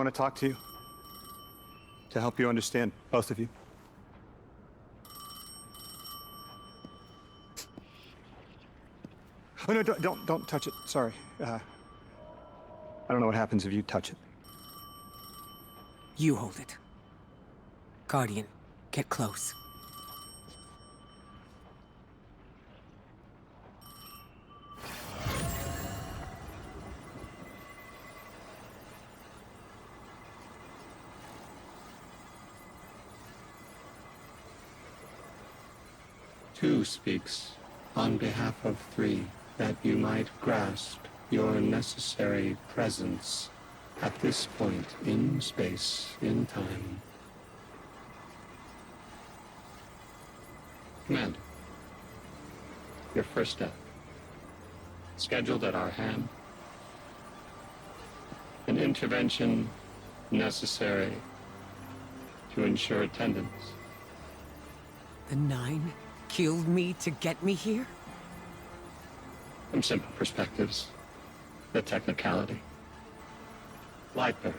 want to talk to you. To help you understand, both of you. Oh no, don't touch it. Sorry. I don't know what happens if you touch it. You hold it. Guardian, get close. Two speaks on behalf of three, that you might grasp your necessary presence at this point in space, in time. Commander, your first step, scheduled at our hand. An intervention necessary to ensure attendance. The Nine killed me to get me here? From simple perspectives, the technicality. Lightbearer,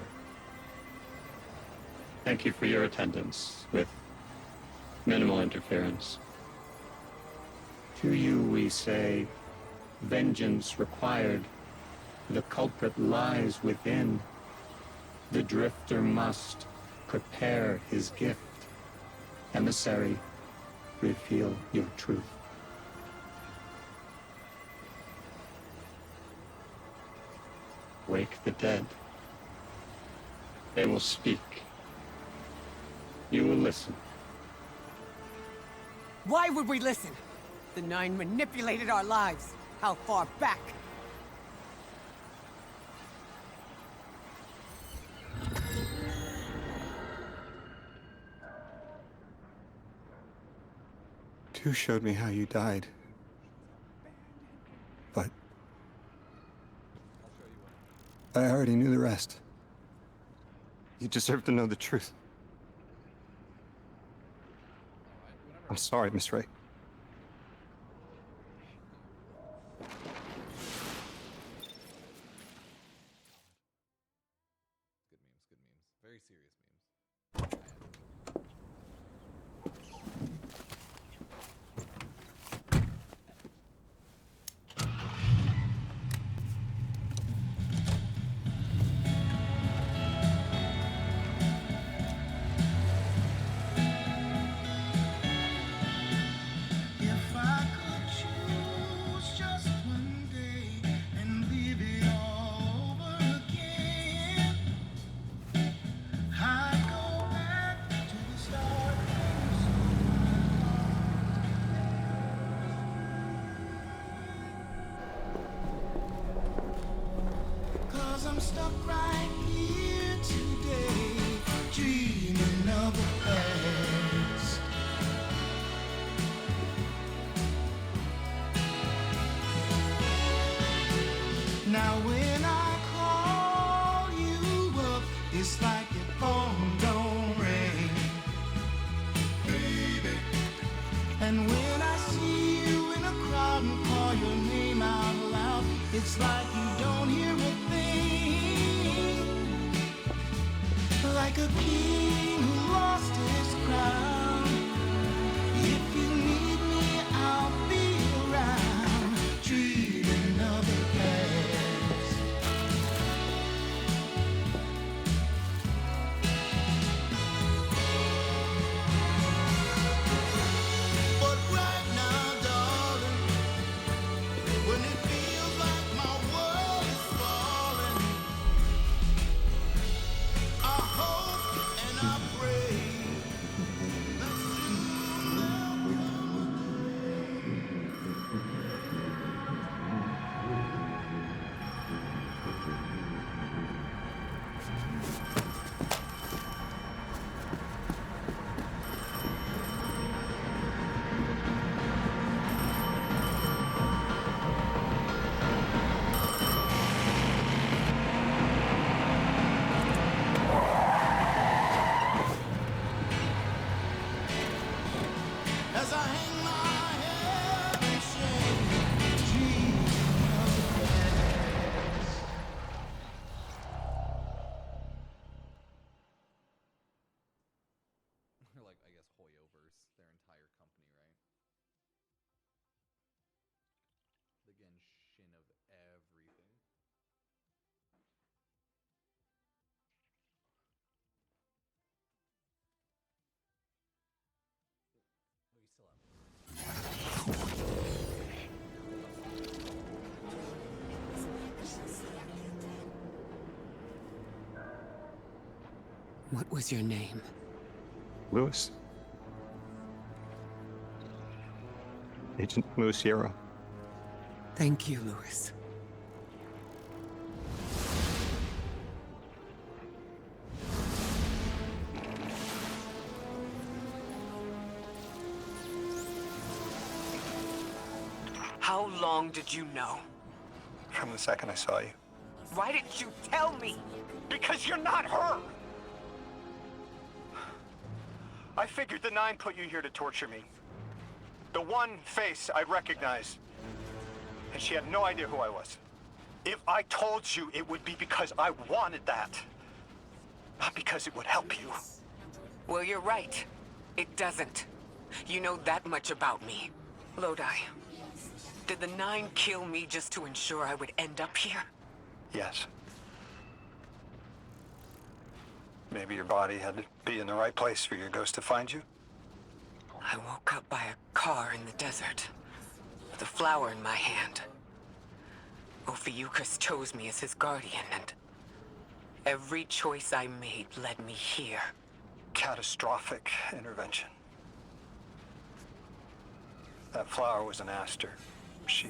thank you for your attendance with minimal interference. To you we say, vengeance required. The culprit lies within. The drifter must prepare his gift. Emissary, reveal your truth. Wake the dead. They will speak. You will listen. Why would we listen? The Nine manipulated our lives. How far back? Two showed me how you died. But I already knew the rest. You deserve to know the truth. I'm sorry, Miss Ray. Good memes. Very serious memes. If I could choose just one day and live it all over again, I'd go back to the start. Cause I'm stuck right here today, dreaming of the past. Now when I call you up, it's like your phone don't ring, baby. And when I see you in a crowd and call your name out loud, it's like you don't hear a thing. Like a king who lost his crown. If you need me, I'll be around, dreaming of the past. But right now, darling, when it feels like my world is falling, I hope and I pray What was your name? Lewis. Agent Lewis Sierra. Thank you, Lewis. How long did you know? From the second I saw you. Why didn't you tell me? Because you're not her! I figured the Nine put you here to torture me. The one face I'd recognize. And she had no idea who I was. If I told you, it would be because I wanted that. Not because it would help you. Well, you're right. It doesn't. You know that much about me. Lodi, did the Nine kill me just to ensure I would end up here? Yes. Maybe your body had to be in the right place for your ghost to find you? I woke up by a car in the desert, with a flower in my hand. Ophiuchus chose me as his guardian, and every choice I made led me here. Catastrophic intervention. That flower was an aster. She...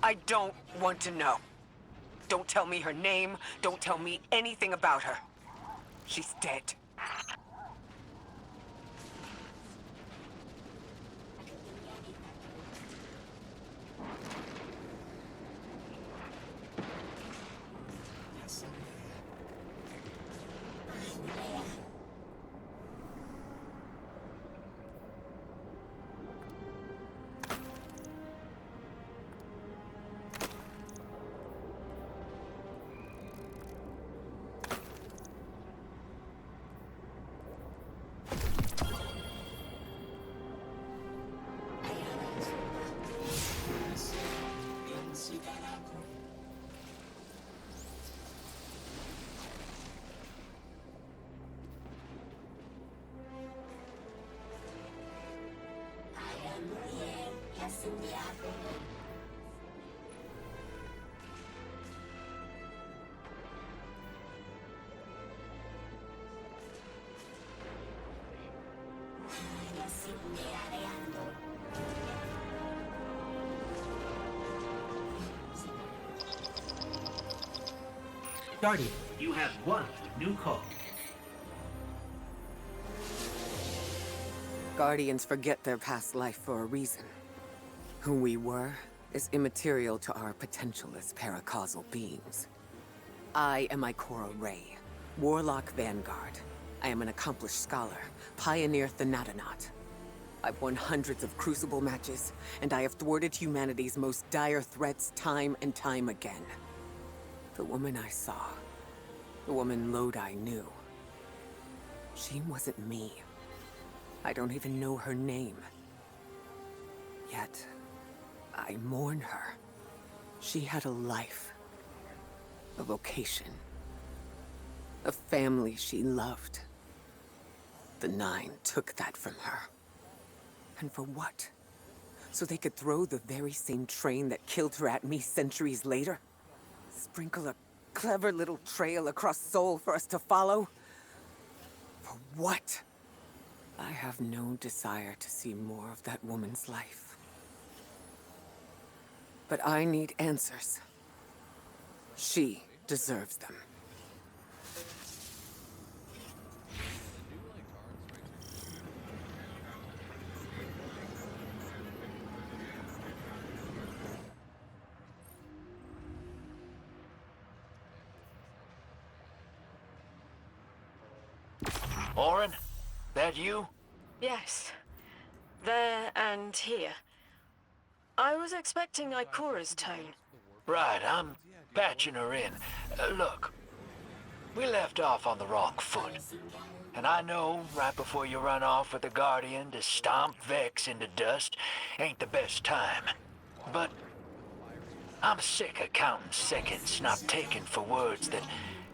I don't want to know. Don't tell me her name. Don't tell me anything about her. She's dead. Guardian, you have one new call. Guardians forget their past life for a reason. Who we were is immaterial to our potential as paracausal beings. I am Ikora Ray, Warlock Vanguard. I am an accomplished scholar, pioneer Thanatonaut. I've won hundreds of Crucible matches, and I have thwarted humanity's most dire threats time and time again. The woman I saw, the woman Lodi knew, she wasn't me. I don't even know her name. Yet, I mourn her. She had a life, a vocation, a family she loved. The Nine took that from her. And for what? So they could throw the very same train that killed her at me centuries later? Sprinkle a clever little trail across Seoul for us to follow? For what? I have no desire to see more of that woman's life. But I need answers. She deserves them. Orin, that you? Yes. There and here. I was expecting Ikora's tone. Right, I'm patching her in. Look, we left off on the wrong foot. And I know right before you run off with the Guardian to stomp Vex into dust ain't the best time. But I'm sick of counting seconds not taken for words that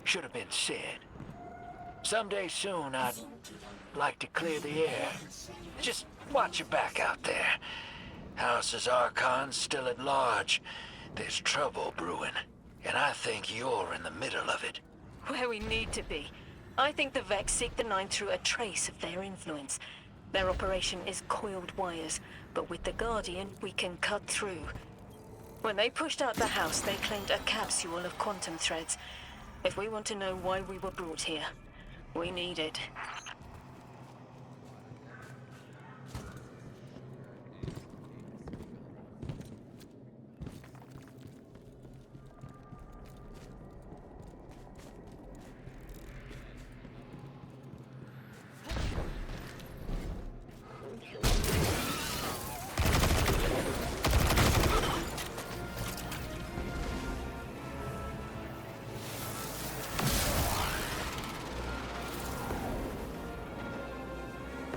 should have been said. Someday soon, I'd like to clear the air. Just watch your back out there. House's Archon's still at large. There's trouble brewing, and I think you're in the middle of it. Where we need to be. I think the Vex seek the Nine through a trace of their influence. Their operation is coiled wires, but with the Guardian, we can cut through. When they pushed out the house, they claimed a capsule of quantum threads. If we want to know why we were brought here, we need it.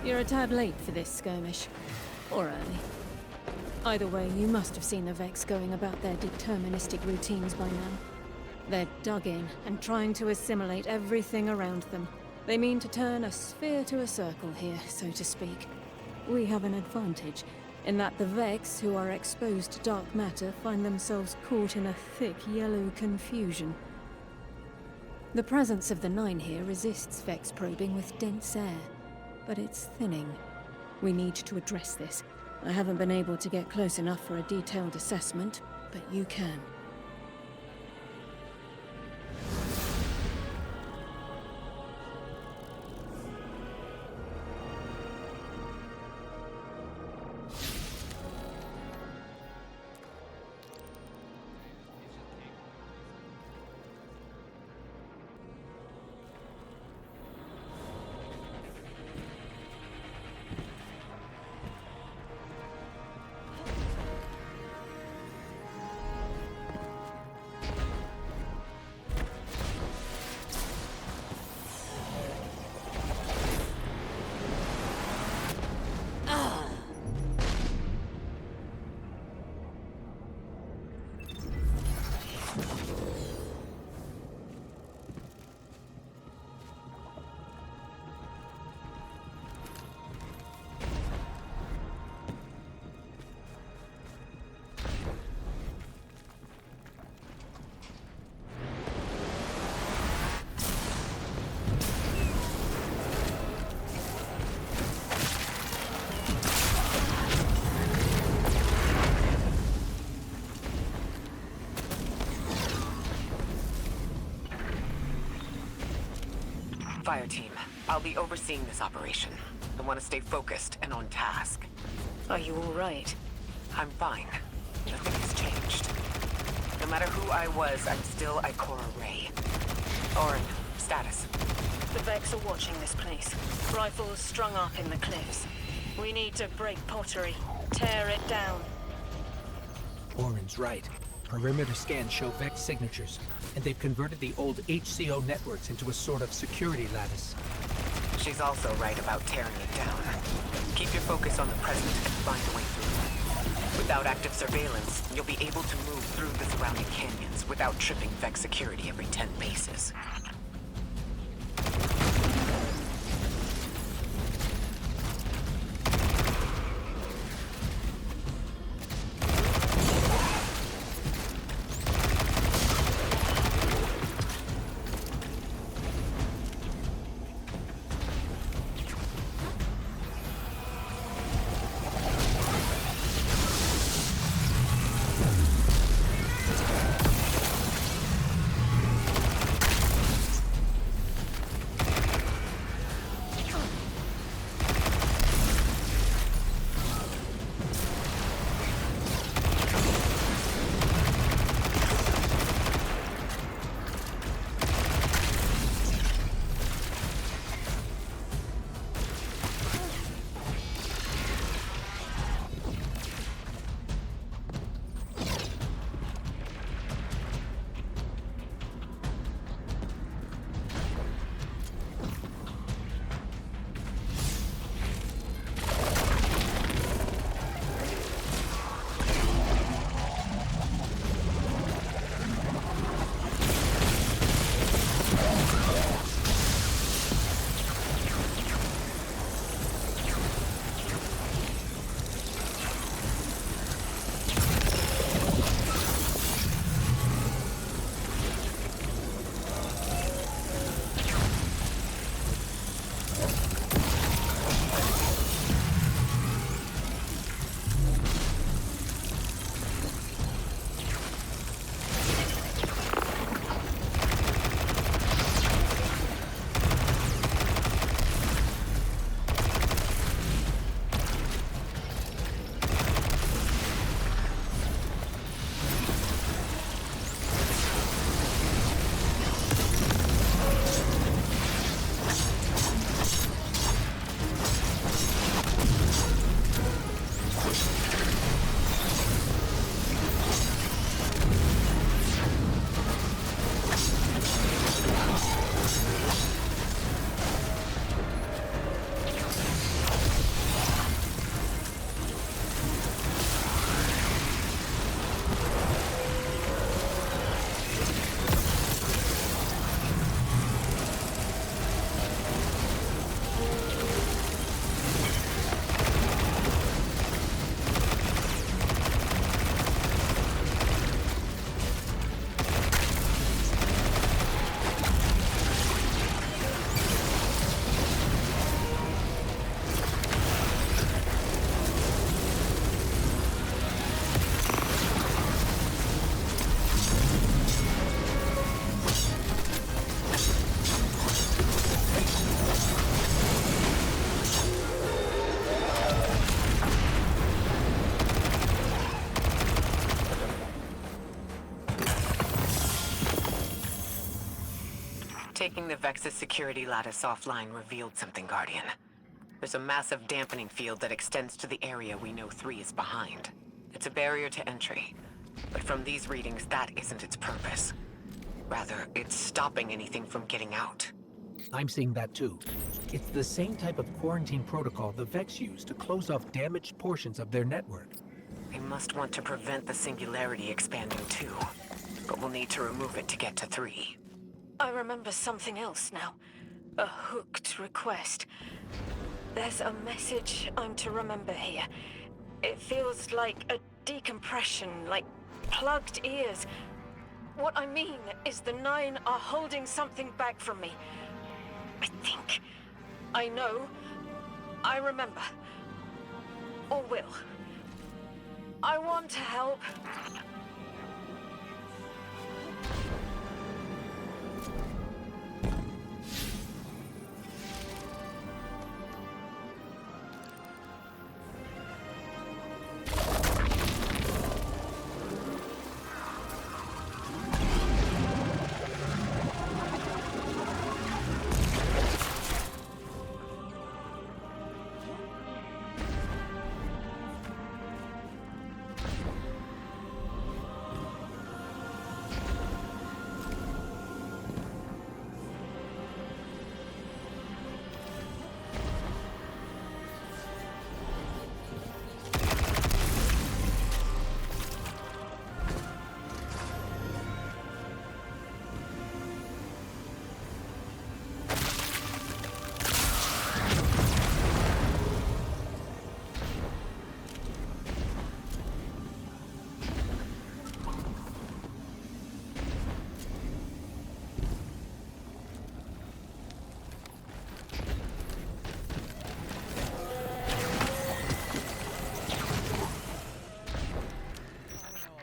You're a tad late for this skirmish. Or early. Either way, you must have seen the Vex going about their deterministic routines by now. They're dug in and trying to assimilate everything around them. They mean to turn a sphere to a circle here, so to speak. We have an advantage, in that the Vex, who are exposed to dark matter, find themselves caught in a thick yellow confusion. The presence of the Nine here resists Vex probing with dense air. But it's thinning. We need to address this. I haven't been able to get close enough for a detailed assessment, but you can. Fire team, I'll be overseeing this operation. I want to stay focused and on task. Are you all right? I'm fine. Nothing has changed. No matter who I was, I'm still Ikora Rey. Orin, status. The Vex are watching this place. Rifles strung up in the cliffs. We need to break pottery. Tear it down. Orin's right. Perimeter scans show Vex signatures, and they've converted the old HCO networks into a sort of security lattice. She's also right about tearing it down. Keep your focus on the present and find a way through. Without active surveillance, you'll be able to move through the surrounding canyons without tripping Vex security every 10 paces. Taking the Vex's security lattice offline revealed something, Guardian. There's a massive dampening field that extends to the area we know 3 is behind. It's a barrier to entry, but from these readings, that isn't its purpose. Rather, it's stopping anything from getting out. I'm seeing that too. It's the same type of quarantine protocol the Vex use to close off damaged portions of their network. They must want to prevent the singularity expanding too, but we'll need to remove it to get to 3. I remember something else now. A hooked request. There's a message I'm to remember here. It feels like a decompression, like plugged ears. What I mean is the 9 are holding something back from me. I think. I know. I remember. Or will. I want to help.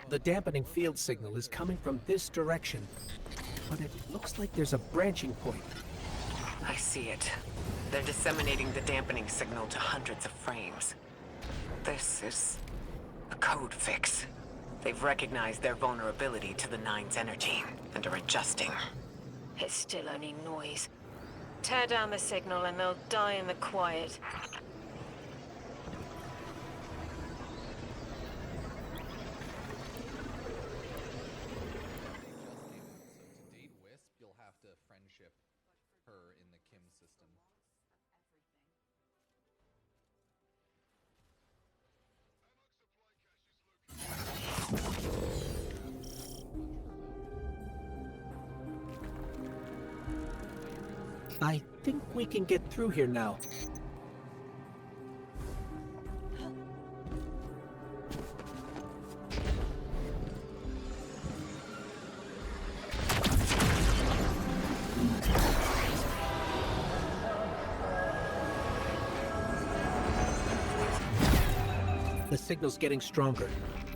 The dampening field signal is coming from this direction, but it looks like there's a branching point. I see it. They're disseminating the dampening signal to hundreds of frames. This is a code fix. They've recognized their vulnerability to the 9's energy and are adjusting. It's still only noise. Tear down the signal and they'll die in the quiet. So to date Wisp, you'll have to friendship her in the Kim system. I think we can get through here now. The signal's getting stronger,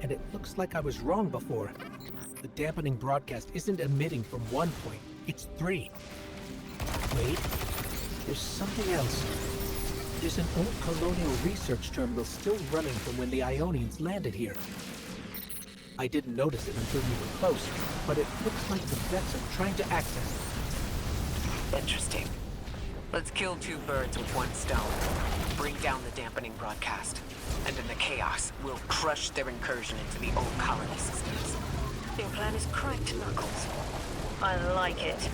and it looks like I was wrong before. The dampening broadcast isn't emitting from one point, it's 3. Wait, there's something else. There's an old colonial research terminal still running from when the Ionians landed here. I didn't notice it until we were close, but it looks like the Vex are trying to access it. Interesting. Let's kill 2 birds with 1 stone. Bring down the dampening broadcast. And in the chaos, we'll crush their incursion into the old colony systems. Your plan is cracked, Knuckles. I like it.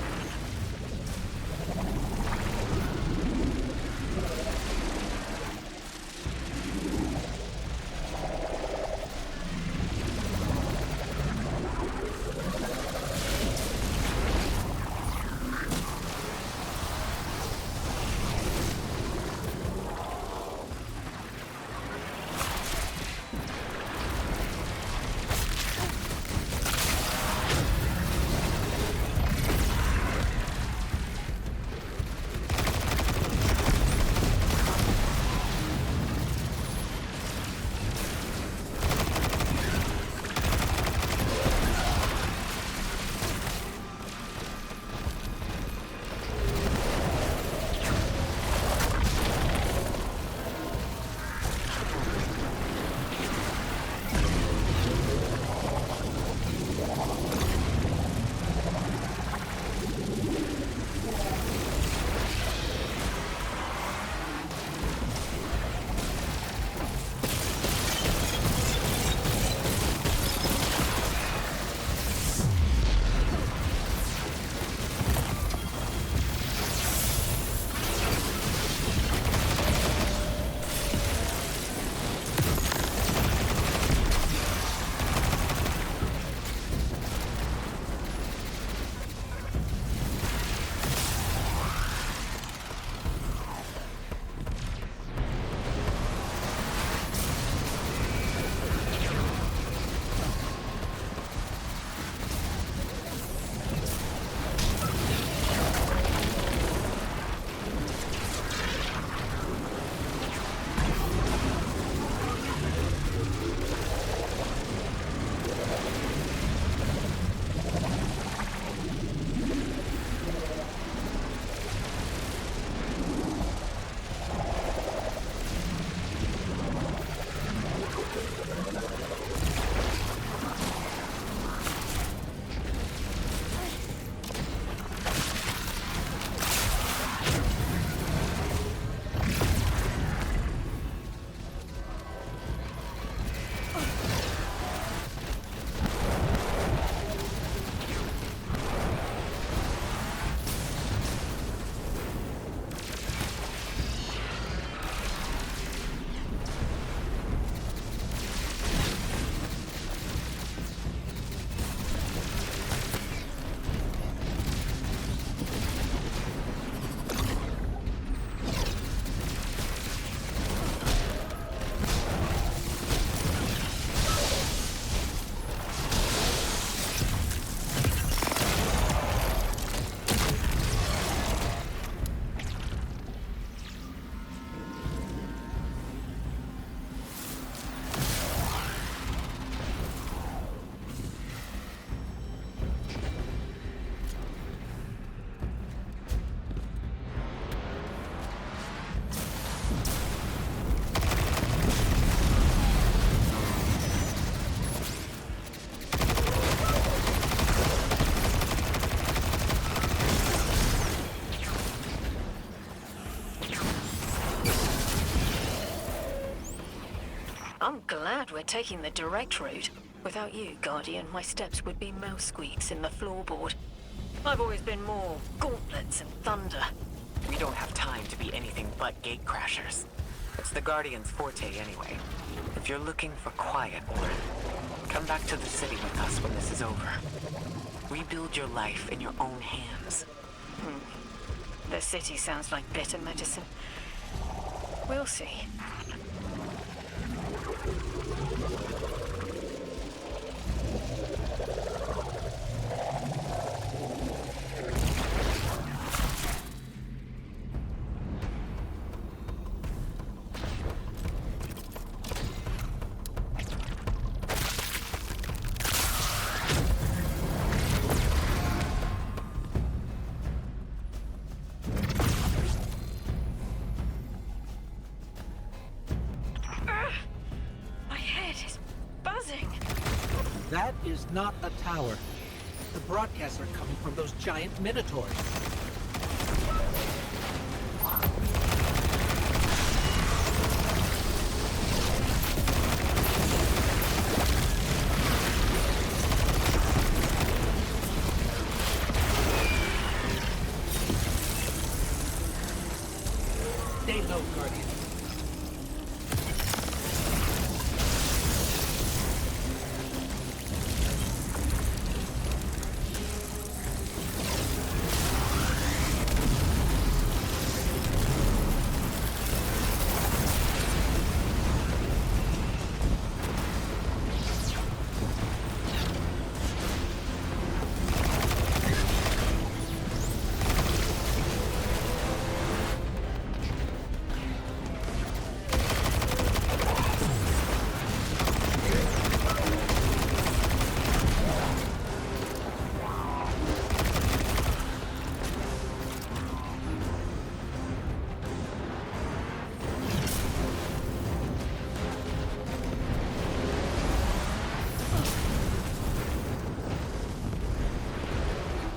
we're taking the direct route. Without you, Guardian, my steps would be mouse squeaks in the floorboard. I've always been more gauntlets and thunder. We don't have time to be anything but gatecrashers. It's the Guardian's forte anyway. If you're looking for quiet, Orin, come back to the city with us when this is over. Rebuild your life in your own hands. The city sounds like bitter medicine. We'll see. That is not a tower. The broadcasts are coming from those giant minotaurs. Stay low, Guardian.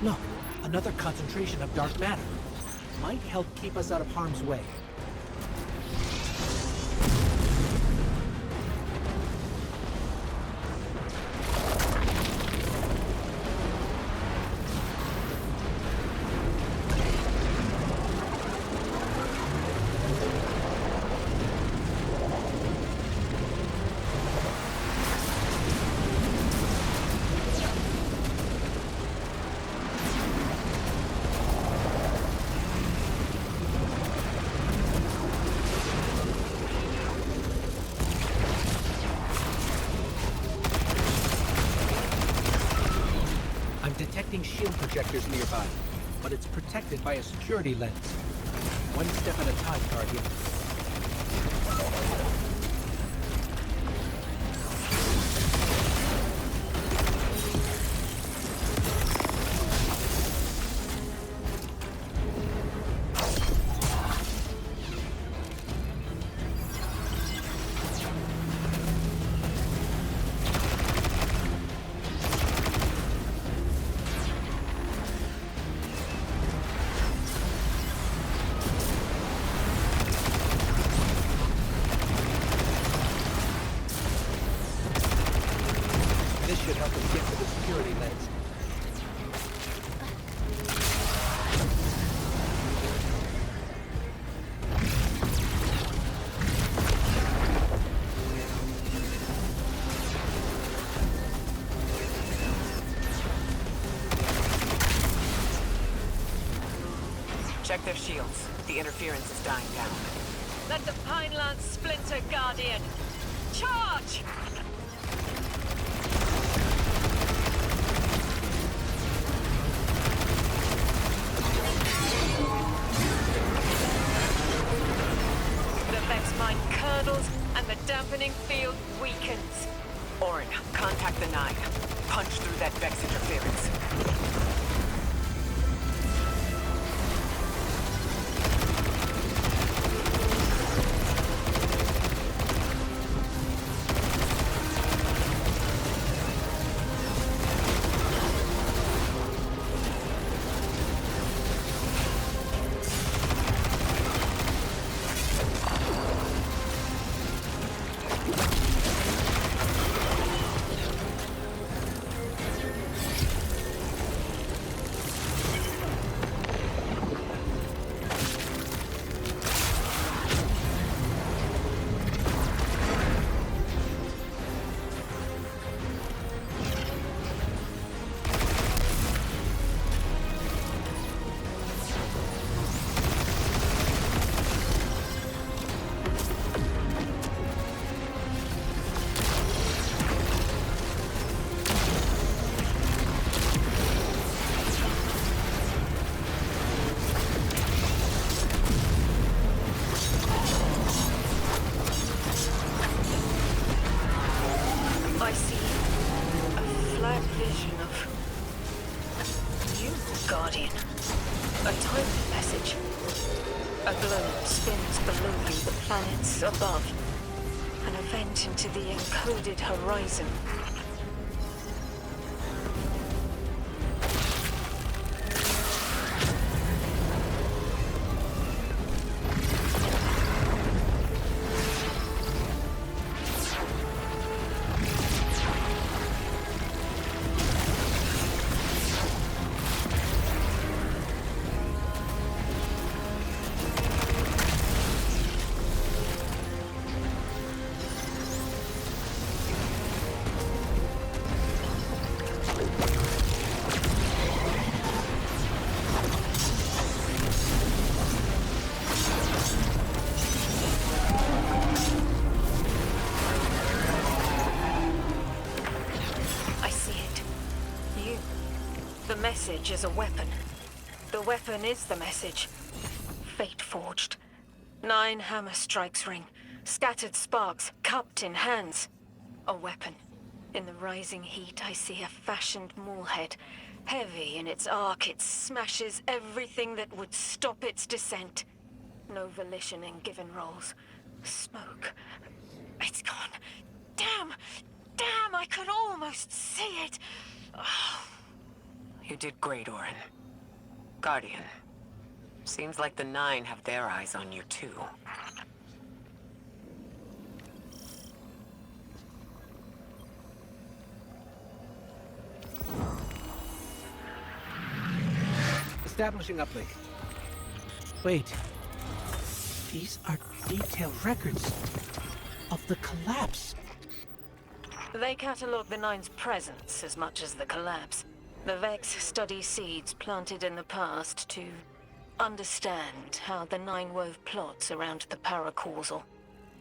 Look, another concentration of dark matter. Might help keep us out of harm's way. Detecting shield projectors nearby, but it's protected by a security lens. One step at a time, Guardian. This should help us get to the security lens. Check their shields. The interference is dying down. Let the Pine Lance splinter, Guardian! Charge! The Vex mine curdles and the dampening field weakens. Orin, contact the 9. Punch through that Vex interference. vision of you, Guardian. A timely message. A globe spins below you, the planets above. An event into the encoded horizon. The message is a weapon. The weapon is the message. Fate forged. 9 hammer strikes ring. Scattered sparks, cupped in hands. A weapon. In the rising heat, I see a fashioned maulhead. Heavy in its arc, it smashes everything that would stop its descent. No volition in given roles. Smoke. It's gone. Damn! Damn, I could almost see it! Oh. You did great, Orin. Guardian. Seems like the 9 have their eyes on you, too. Establishing uplink. Wait. These are detailed records of the collapse. They catalog the 9's presence as much as the collapse. The Vex study seeds planted in the past to understand how the 9 wove plots around the paracausal.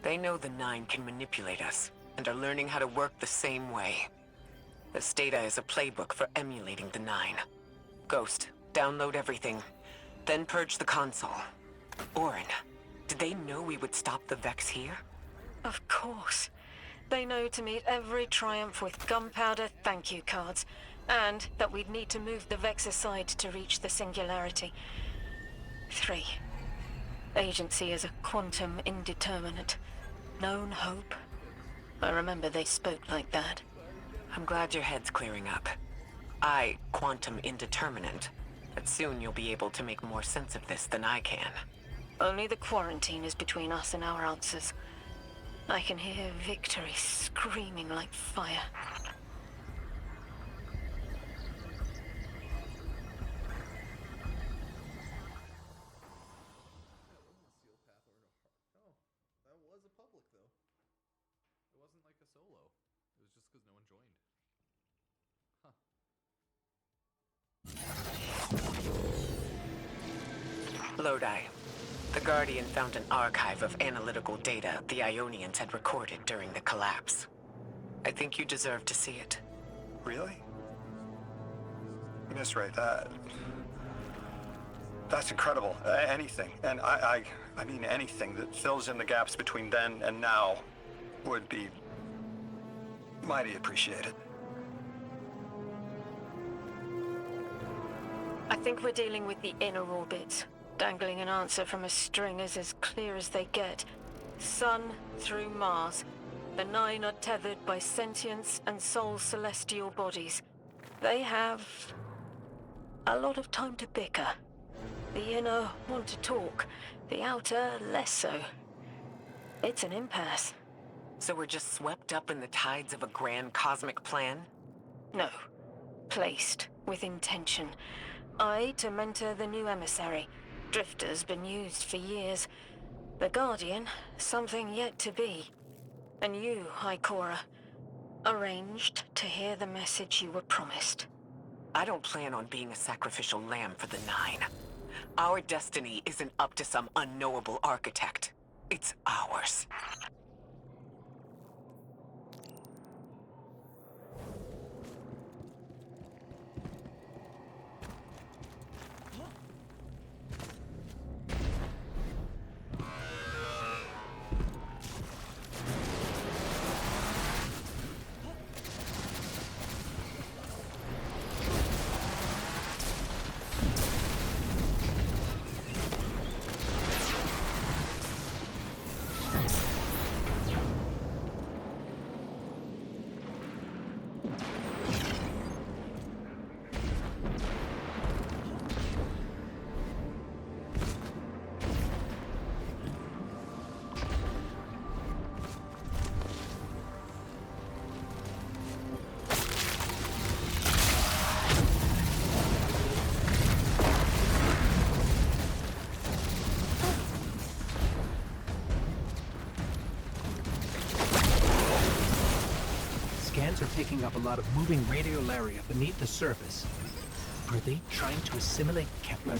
They know the 9 can manipulate us, and are learning how to work the same way. This data is a playbook for emulating the 9. Ghost, download everything, then purge the console. Orin, did they know we would stop the Vex here? Of course. They know to meet every triumph with gunpowder thank you cards. And that we'd need to move the Vex aside to reach the singularity. 3. Agency is a quantum indeterminate. Known hope. I remember they spoke like that. I'm glad your head's clearing up. Quantum indeterminate. But soon you'll be able to make more sense of this than I can. Only the quarantine is between us and our answers. I can hear victory screaming like fire. Lodi. The Guardian found an archive of analytical data the Ionians had recorded during the collapse. I think you deserve to see it. Really? Miswrite that. That's incredible. Anything, and I mean anything that fills in the gaps between then and now would be mighty appreciated. I think we're dealing with the inner orbits. Dangling an answer from a string is as clear as they get. Sun through Mars. The 9 are tethered by sentience and soul celestial bodies. They have a lot of time to bicker. The inner want to talk, the outer less so. It's an impasse. So we're just swept up in the tides of a grand cosmic plan? No. Placed with intention. To mentor the new emissary. Drifter's been used for years. The Guardian, something yet to be. And you, High Cora, arranged to hear the message you were promised. I don't plan on being a sacrificial lamb for the 9. Our destiny isn't up to some unknowable architect. It's ours. taking up a lot of moving radiolaria beneath the surface. Are they trying to assimilate Kepler?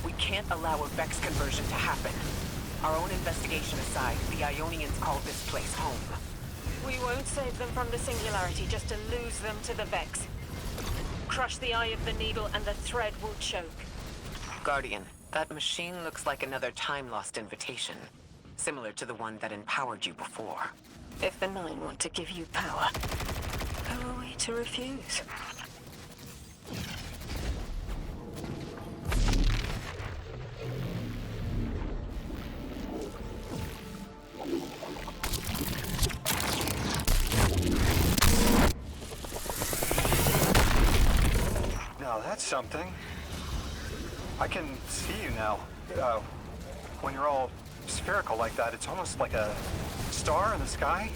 We can't allow a Vex conversion to happen. Our own investigation aside, the Ionians called this place home. We won't save them from the singularity just to lose them to the Vex. Crush the eye of the needle and the thread will choke. Guardian, that machine looks like another time-lost invitation. Similar to the one that empowered you before. If the Nine want to give you power, who are we to refuse? Now that's something. I can see you now. When you're all spherical like that, it's almost like a star in the sky.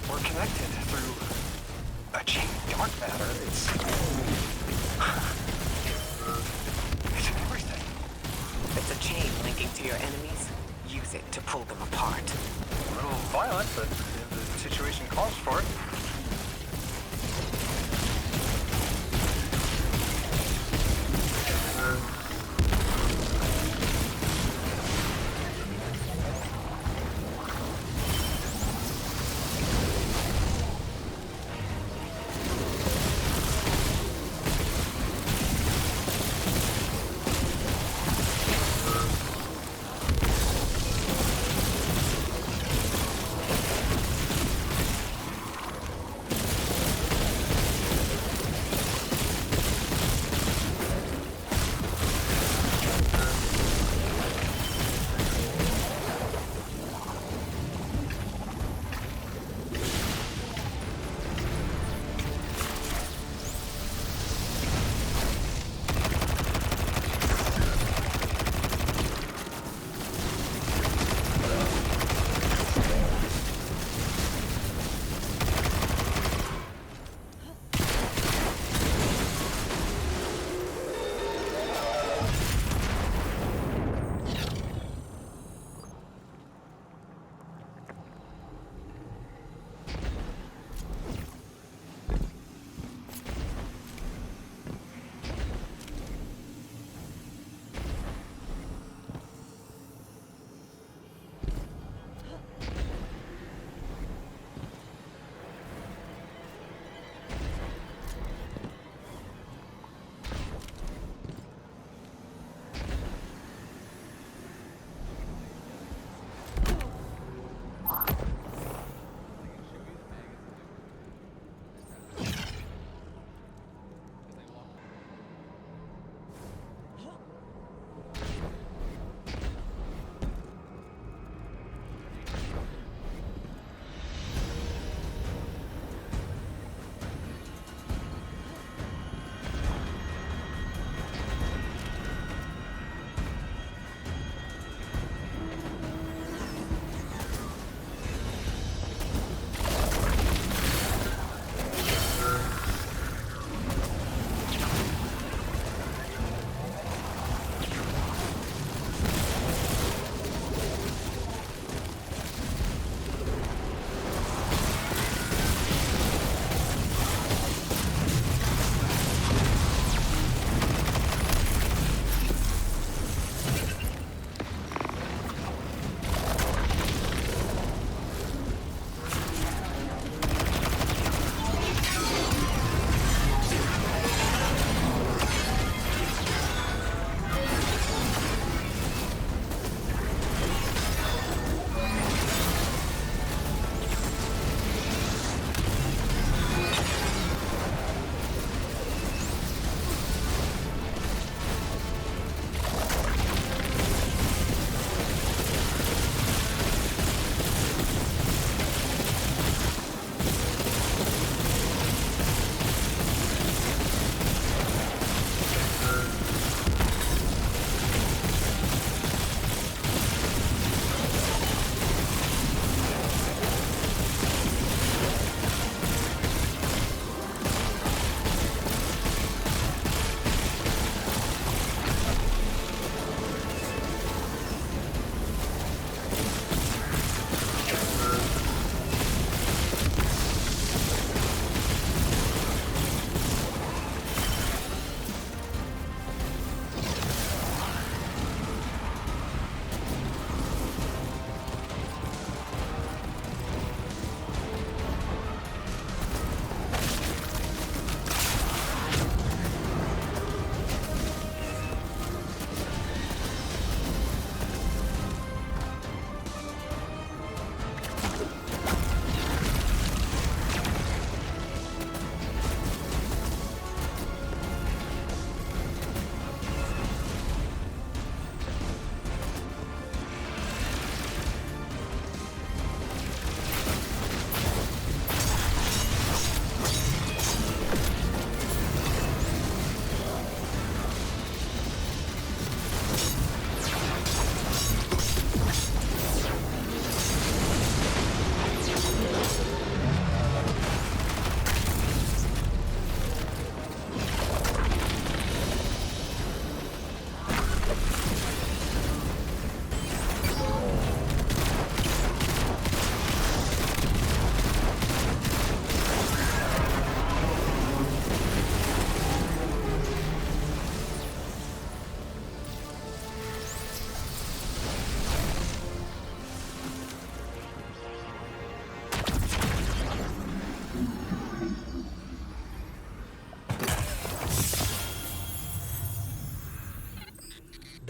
We're connected through a chain of dark matter. It's everything. It's a chain linking to your enemies. Use it to pull them apart. A little violent, but the situation calls for it.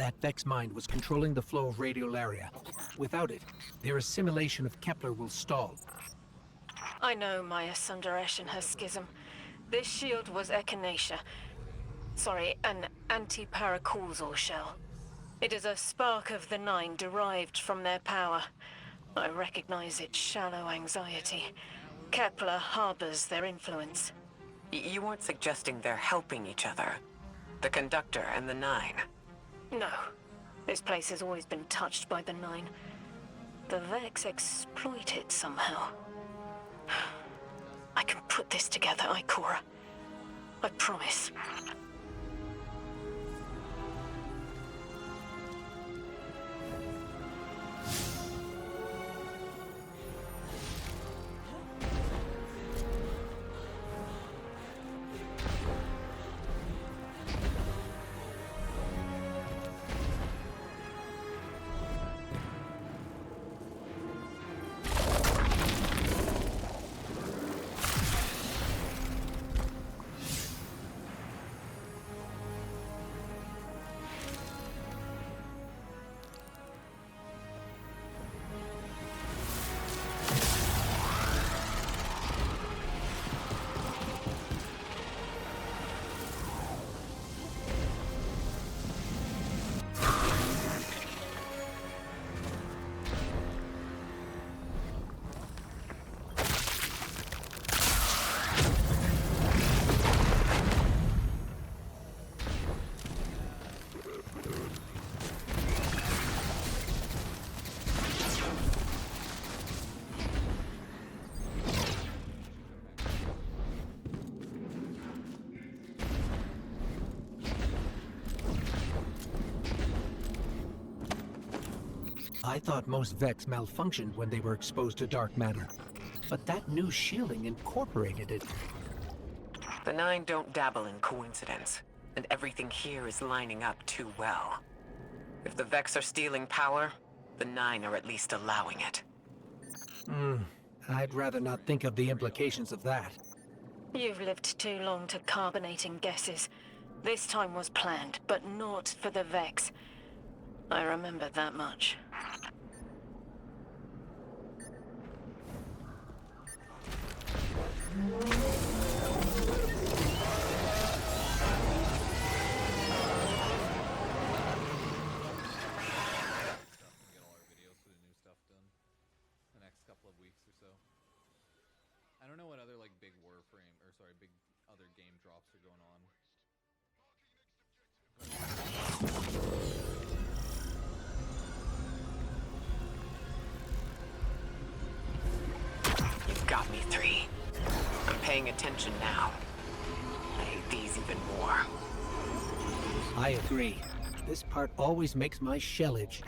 That Vex mind was controlling the flow of radiolaria. Without it, their assimilation of Kepler will stall. I know Maya Sundaresh and her schism. This shield was echinacea. Sorry, an anti-paracausal shell. It is a spark of the Nine derived from their power. I recognize its shallow anxiety. Kepler harbors their influence. You weren't suggesting they're helping each other? The Conductor and the Nine? No. This place has always been touched by the Nine. The Vex exploit it somehow. I can put this together, Ikora. I promise. I thought most Vex malfunctioned when they were exposed to dark matter. But that new shielding incorporated it. The Nine don't dabble in coincidence, and everything here is lining up too well. If the Vex are stealing power, the Nine are at least allowing it. I'd rather not think of the implications of that. You've lived too long to carbonating guesses. This time was planned, but not for the Vex. I remember that much. I don't know what other like big Warframe or sorry, big other game drops are going on. You've got me, 3. I'm paying attention now. I hate these even more. I agree. This part always makes my shell itch.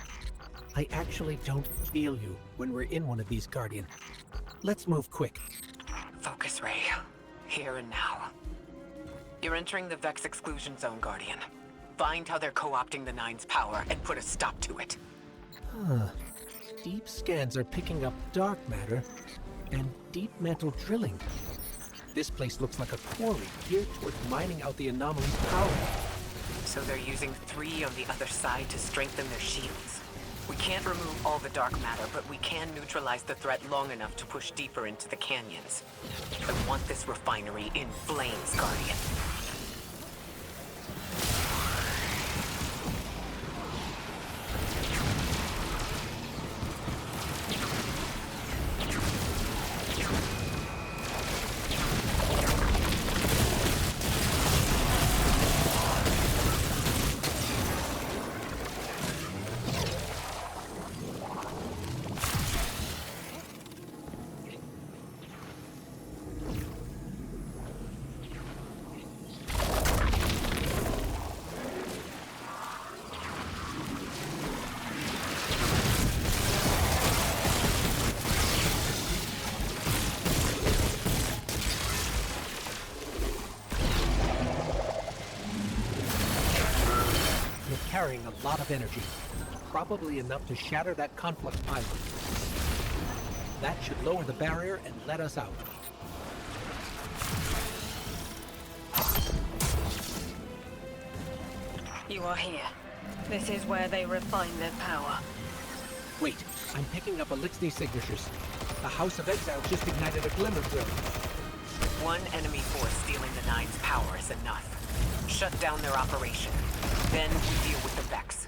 I actually don't feel you when we're in one of these, Guardian. Let's move quick. Focus ray. Here and now. You're entering the Vex exclusion zone, Guardian. Find how they're co-opting the Nine's power and put a stop to it. Deep scans are picking up dark matter and deep metal drilling. This place looks like a quarry geared toward mining out the anomaly's power. So they're using 3 on the other side to strengthen their shields. We can't remove all the dark matter, but we can neutralize the threat long enough to push deeper into the canyons. I want this refinery in flames, Guardian. Carrying a lot of energy, probably enough to shatter that conflux pylon. That should lower the barrier and let us out. You are here. This is where they refine their power. Wait, I'm picking up Elixni signatures. The House of Exile just ignited a glimmer drill. One enemy force stealing the Nine's power is enough. Shut down their operation. Then we deal with the Vex.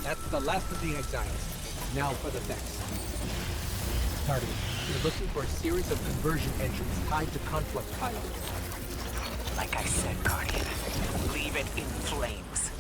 That's the last of the exiles. Now for the Vex. Target. You're looking for a series of conversion engines tied to conflict piles. Like I said, Guardian, leave it in flames.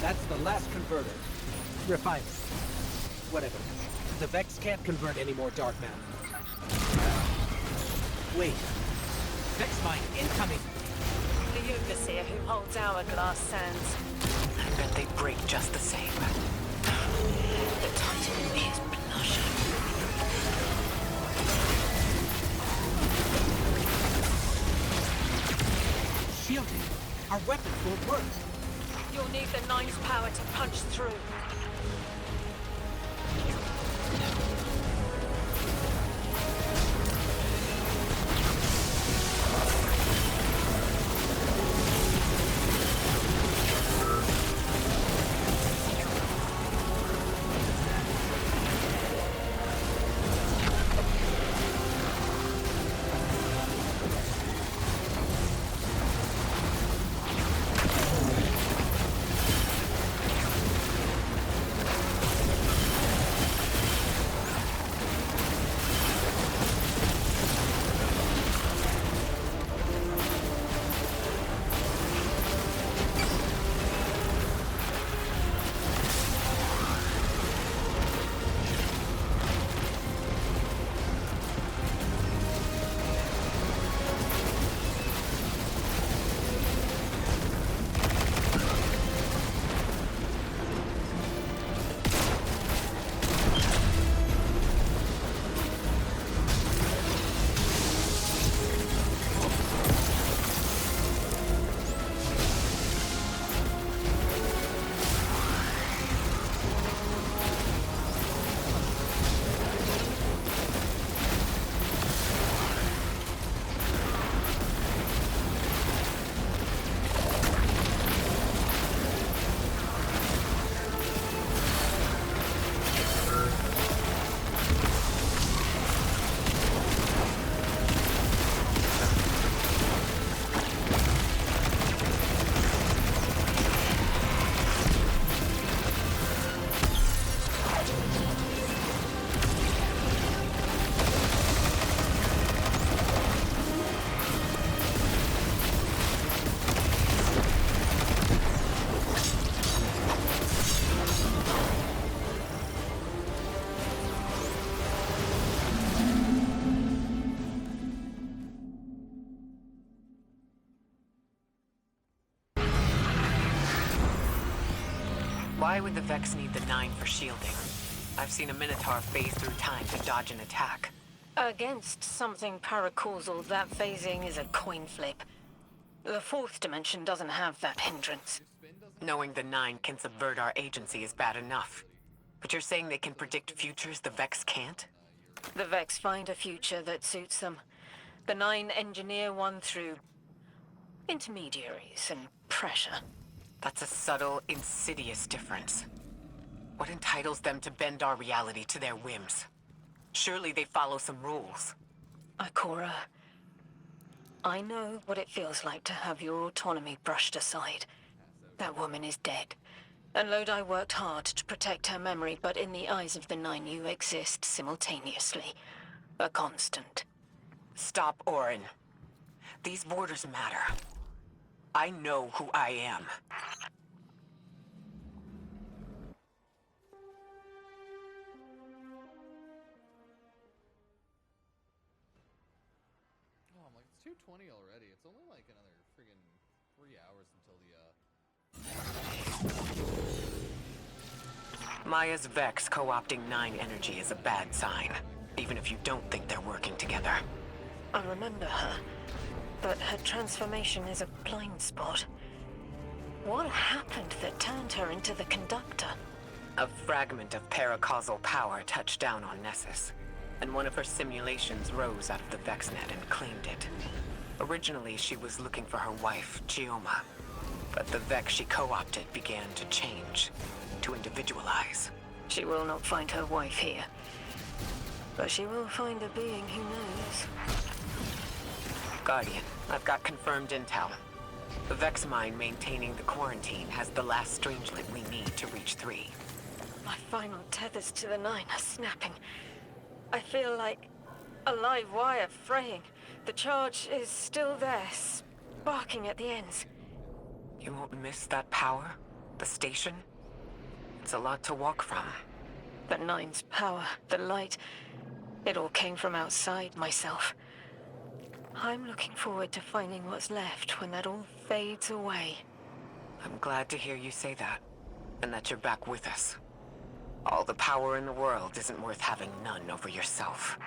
That's the last converter. Refine it. Whatever. The Vex can't convert any more dark matter. Wait. Vex mine incoming! The overseer who holds hourglass sands. I bet they break just the same. The Titan in me is blushing. Shielded! Our weapons won't work! You'll need the Nine's power to punch through. Why would the Vex need the Nine for shielding? I've seen a Minotaur phase through time to dodge an attack. Against something paracausal, that phasing is a coin flip. The fourth dimension doesn't have that hindrance. Knowing the Nine can subvert our agency is bad enough. But you're saying they can predict futures the Vex can't? The Vex find a future that suits them. The Nine engineer one through intermediaries and pressure. That's a subtle, insidious difference. What entitles them to bend our reality to their whims? Surely they follow some rules. Ikora, I know what it feels like to have your autonomy brushed aside. That woman is dead. And Lodi worked hard to protect her memory, but in the eyes of the Nine, you exist simultaneously. A constant. Stop, Orin. These borders matter. I know who I am. Oh, I'm like, it's 2:20 already. It's only like another friggin' 3 hours until the, Maya's Vex co-opting Nine energy is a bad sign, even if you don't think they're working together. I remember her, but her transformation is a blind spot. What happened that turned her into the conductor? A fragment of paracausal power touched down on Nessus, and one of her simulations rose out of the VexNet and claimed it. Originally, she was looking for her wife, Gioma, but the Vex she co-opted began to change, to individualize. She will not find her wife here, but she will find a being who knows. Guardian, I've got confirmed intel. The Vex mine maintaining the quarantine has the last strangelet we need to reach 3. My final tethers to the Nine are snapping. I feel like a live wire fraying. The charge is still there, sparking at the ends. You won't miss that power? The station? It's a lot to walk from. The Nine's power, the light, it all came from outside myself. I'm looking forward to finding what's left when that all fades away. I'm glad to hear you say that, and that you're back with us. All the power in the world isn't worth having none over yourself.